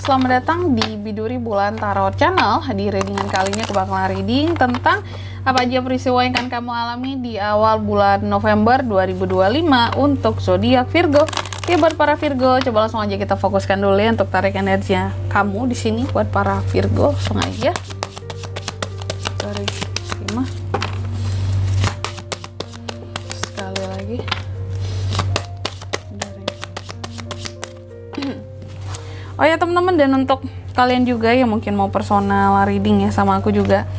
selamat datang di Biduri Bulan Tarot Channel. Di readingan kali ini aku bakalan reading tentang apa aja peristiwa yang akan kamu alami di awal bulan November 2025 untuk zodiak Virgo. Oke, buat para Virgo, coba langsung aja kita fokuskan dulu ya untuk tarik energinya kamu di sini buat para Virgo. Langsung aja. Tarik 5. Sekali lagi. Oh ya teman-teman, dan untuk kalian juga yang mungkin mau personal reading ya sama aku juga,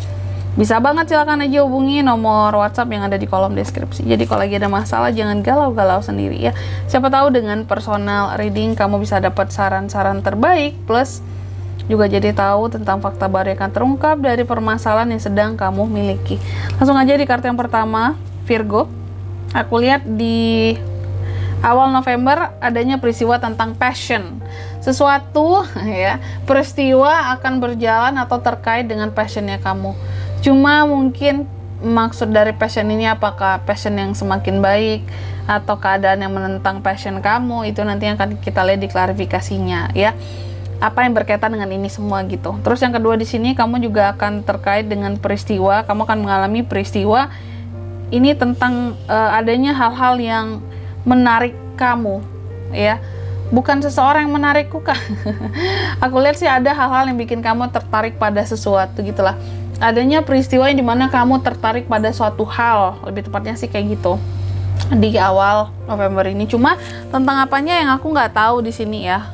bisa banget, silakan aja hubungi nomor WhatsApp yang ada di kolom deskripsi. Jadi kalau lagi ada masalah jangan galau-galau sendiri ya. Siapa tahu dengan personal reading kamu bisa dapat saran-saran terbaik, plus juga jadi tahu tentang fakta baru yang akan terungkap dari permasalahan yang sedang kamu miliki. Langsung aja di kartu yang pertama, Virgo. Aku lihat di awal November adanya peristiwa tentang passion. Sesuatu ya, peristiwa akan berjalan atau terkait dengan passionnya kamu. Cuma mungkin maksud dari passion ini apakah passion yang semakin baik atau keadaan yang menentang passion kamu, itu nanti akan kita lihat di klarifikasinya ya. Apa yang berkaitan dengan ini semua gitu. Terus yang kedua di sini kamu juga akan terkait dengan peristiwa, kamu akan mengalami peristiwa ini tentang adanya hal-hal yang menarik kamu ya. Bukan seseorang yang menarikku kah? Aku lihat sih ada hal-hal yang bikin kamu tertarik pada sesuatu gitulah. Adanya peristiwa yang dimana kamu tertarik pada suatu hal, lebih tepatnya sih kayak gitu di awal November ini. Cuma tentang apanya yang aku nggak tahu di sini ya.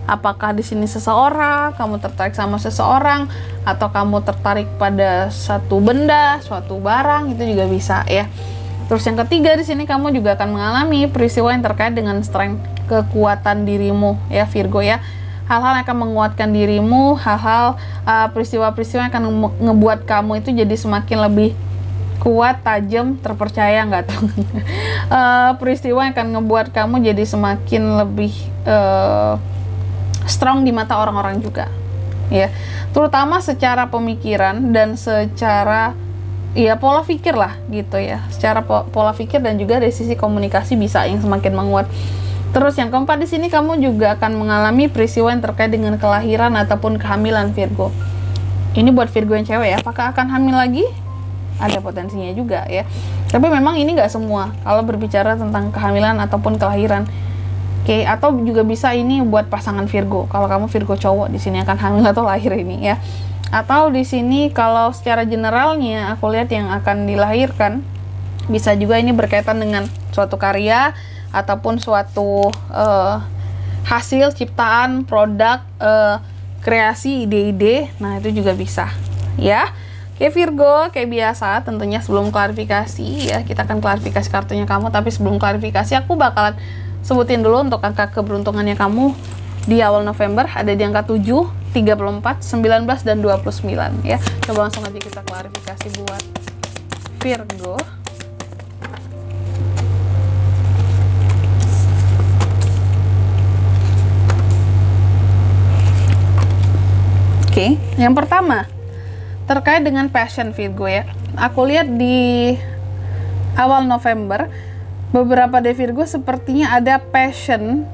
Apakah di sini seseorang, kamu tertarik sama seseorang, atau kamu tertarik pada satu benda, suatu barang, itu juga bisa ya. Terus yang ketiga di sini kamu juga akan mengalami peristiwa yang terkait dengan strength, kekuatan dirimu ya Virgo ya. Hal-hal yang akan menguatkan dirimu, hal-hal peristiwa-peristiwa yang akan ngebuat kamu itu jadi semakin lebih kuat, tajam, terpercaya nggak tuh? Peristiwa yang akan ngebuat kamu jadi semakin lebih strong di mata orang-orang juga ya. Terutama secara pemikiran dan secara ya pola pikir lah gitu ya. Secara pola pikir dan juga dari sisi komunikasi bisa yang semakin menguat. Terus yang keempat di sini kamu juga akan mengalami peristiwa yang terkait dengan kelahiran ataupun kehamilan Virgo. Ini buat Virgo yang cewek ya. Apakah akan hamil lagi? Ada potensinya juga ya. Tapi memang ini nggak semua kalau berbicara tentang kehamilan ataupun kelahiran. Oke, atau juga bisa ini buat pasangan Virgo. Kalau kamu Virgo cowok di sini akan hamil atau lahir ini ya. Atau di sini kalau secara generalnya aku lihat yang akan dilahirkan bisa juga ini berkaitan dengan suatu karya ataupun suatu hasil ciptaan, produk, kreasi, ide-ide. Nah itu juga bisa ya. Oke Virgo, kayak biasa tentunya sebelum klarifikasi ya, kita akan klarifikasi kartunya kamu. Tapi sebelum klarifikasi aku bakalan sebutin dulu untuk angka keberuntungannya kamu di awal November. Ada di angka 7, 34, 19, dan 29 ya. Coba langsung aja kita klarifikasi buat Virgo. Oke, yang pertama terkait dengan passion Virgo ya. Aku lihat di awal November beberapa dari Virgo sepertinya ada passion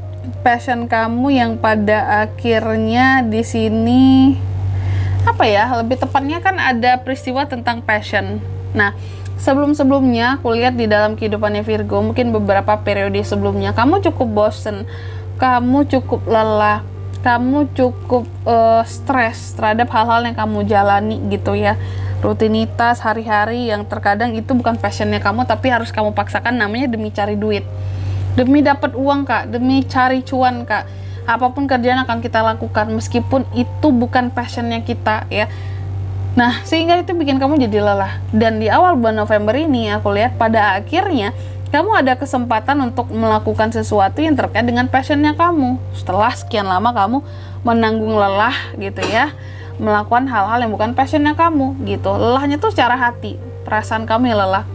kamu yang pada akhirnya di sini apa ya, lebih tepatnya kan ada peristiwa tentang passion. Nah sebelumnya aku lihat di dalam kehidupannya Virgo, mungkin beberapa periode sebelumnya kamu cukup bosen, kamu cukup lelah, kamu cukup stres terhadap hal-hal yang kamu jalani gitu ya. Rutinitas hari-hari yang terkadang itu bukan passionnya kamu, tapi harus kamu paksakan, namanya demi cari duit, demi dapat uang kak, demi cari cuan kak. Apapun kerjaan akan kita lakukan meskipun itu bukan passionnya kita ya. Nah sehingga itu bikin kamu jadi lelah. Dan di awal bulan November ini aku lihat pada akhirnya kamu ada kesempatan untuk melakukan sesuatu yang terkait dengan passionnya kamu. Setelah sekian lama kamu menanggung lelah gitu ya, melakukan hal-hal yang bukan passionnya kamu gitu. Lelahnya tuh secara hati, perasaan kamu yang lelah.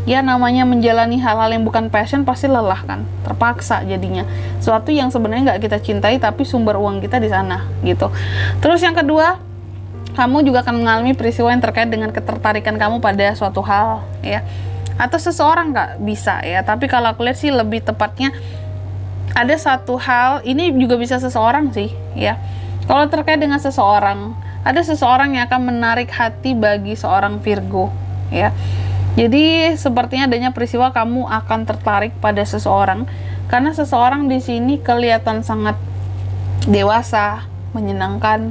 Ya namanya menjalani hal-hal yang bukan passion pasti lelah kan, terpaksa jadinya. Suatu yang sebenarnya nggak kita cintai tapi sumber uang kita di sana gitu. Terus yang kedua, kamu juga akan mengalami peristiwa yang terkait dengan ketertarikan kamu pada suatu hal ya. Atau seseorang nggak bisa ya. Tapi kalau aku lihat sih lebih tepatnya ada satu hal, ini juga bisa seseorang sih ya. Kalau terkait dengan seseorang, ada seseorang yang akan menarik hati bagi seorang Virgo, ya. Jadi sepertinya adanya peristiwa kamu akan tertarik pada seseorang karena seseorang di sini kelihatan sangat dewasa, menyenangkan,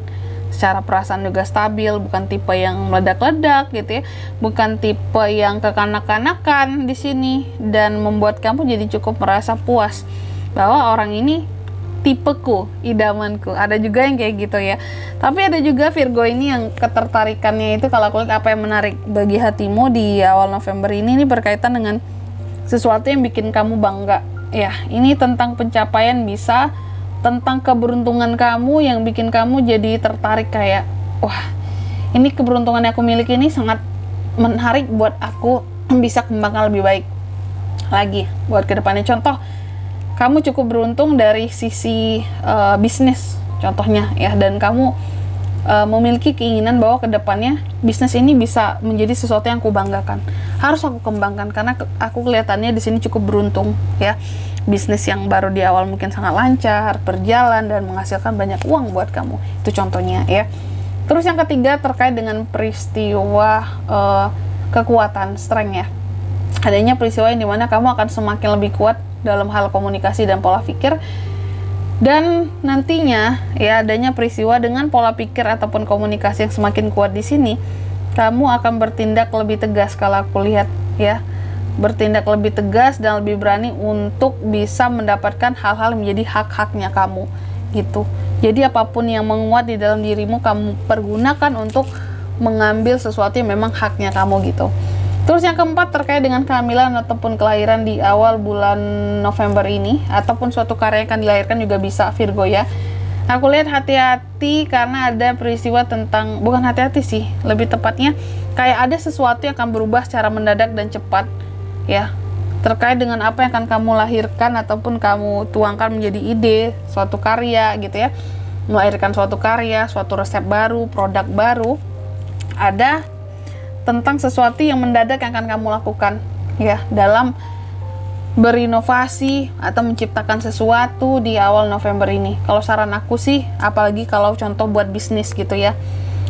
secara perasaan juga stabil, bukan tipe yang meledak-ledak gitu ya, bukan tipe yang kekanak-kanakan di sini, dan membuat kamu jadi cukup merasa puas bahwa orang ini tipeku, idamanku. Ada juga yang kayak gitu ya. Tapi ada juga Virgo ini yang ketertarikannya itu, kalau aku lihat apa yang menarik bagi hatimu di awal November ini berkaitan dengan sesuatu yang bikin kamu bangga. Ya, ini tentang pencapaian, bisa tentang keberuntungan kamu yang bikin kamu jadi tertarik kayak, wah, ini keberuntungan yang aku miliki ini sangat menarik buat aku bisa kembangkan lebih baik lagi buat kedepannya. Contoh, kamu cukup beruntung dari sisi bisnis contohnya ya, dan kamu memiliki keinginan bahwa kedepannya bisnis ini bisa menjadi sesuatu yang aku banggakan, harus aku kembangkan karena aku kelihatannya di sini cukup beruntung ya. Bisnis yang baru di awal mungkin sangat lancar, berjalan dan menghasilkan banyak uang buat kamu, itu contohnya ya. Terus yang ketiga terkait dengan peristiwa kekuatan, strength ya. Adanya peristiwa yang dimana kamu akan semakin lebih kuat dalam hal komunikasi dan pola pikir, dan nantinya ya adanya peristiwa dengan pola pikir ataupun komunikasi yang semakin kuat di sini, kamu akan bertindak lebih tegas kalau aku lihat ya, bertindak lebih tegas dan lebih berani untuk bisa mendapatkan hal-hal yang menjadi hak-haknya kamu gitu. Jadi apapun yang menguat di dalam dirimu kamu pergunakan untuk mengambil sesuatu yang memang haknya kamu gitu. Terus yang keempat terkait dengan kehamilan ataupun kelahiran di awal bulan November ini, ataupun suatu karya yang akan dilahirkan juga bisa Virgo ya. Aku lihat hati-hati karena ada peristiwa tentang, bukan hati-hati sih, lebih tepatnya kayak ada sesuatu yang akan berubah secara mendadak dan cepat ya, terkait dengan apa yang akan kamu lahirkan ataupun kamu tuangkan menjadi ide suatu karya gitu ya, melahirkan suatu karya, suatu resep baru, produk baru. Ada tentang sesuatu yang mendadak yang akan kamu lakukan ya dalam berinovasi atau menciptakan sesuatu di awal November ini. Kalau saran aku sih, apalagi kalau contoh buat bisnis gitu ya,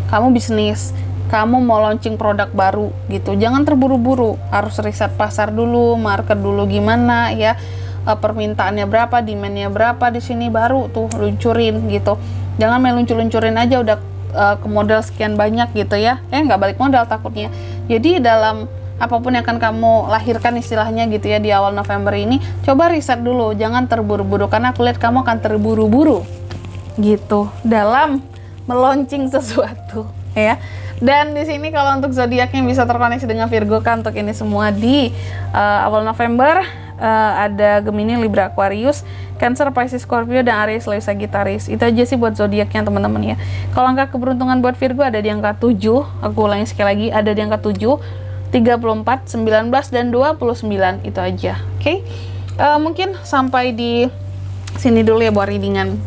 kamu bisnis, kamu mau launching produk baru gitu, jangan terburu-buru, harus riset pasar dulu, market dulu gimana ya, permintaannya berapa, demandnya berapa di sini, baru tuh luncurin gitu. Jangan main luncur-luncurin aja udah ke modal sekian banyak gitu ya, nggak balik modal takutnya. Jadi dalam apapun yang akan kamu lahirkan istilahnya gitu ya di awal November ini, coba riset dulu, jangan terburu-buru, karena aku lihat kamu akan terburu-buru gitu dalam meluncing sesuatu ya. Dan di sini kalau untuk zodiak yang bisa terkoneksi dengan Virgo kan untuk ini semua di awal November, ada Gemini, Libra, Aquarius, Cancer, Pisces, Scorpio, dan Aries, Leo, Sagittarius. Itu aja sih buat zodiaknya teman-teman ya. Kalau angka keberuntungan buat Virgo ada di angka 7, aku ulangi sekali lagi, ada di angka 7, 34, 19, dan 29. Itu aja. Oke? Mungkin sampai di sini dulu ya buat readingan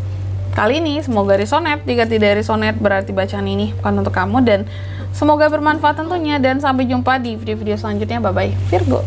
kali ini. Semoga resonate. Jika tidak resonate berarti bacaan ini bukan untuk kamu, dan semoga bermanfaat tentunya, dan sampai jumpa di video-video selanjutnya. Bye bye Virgo.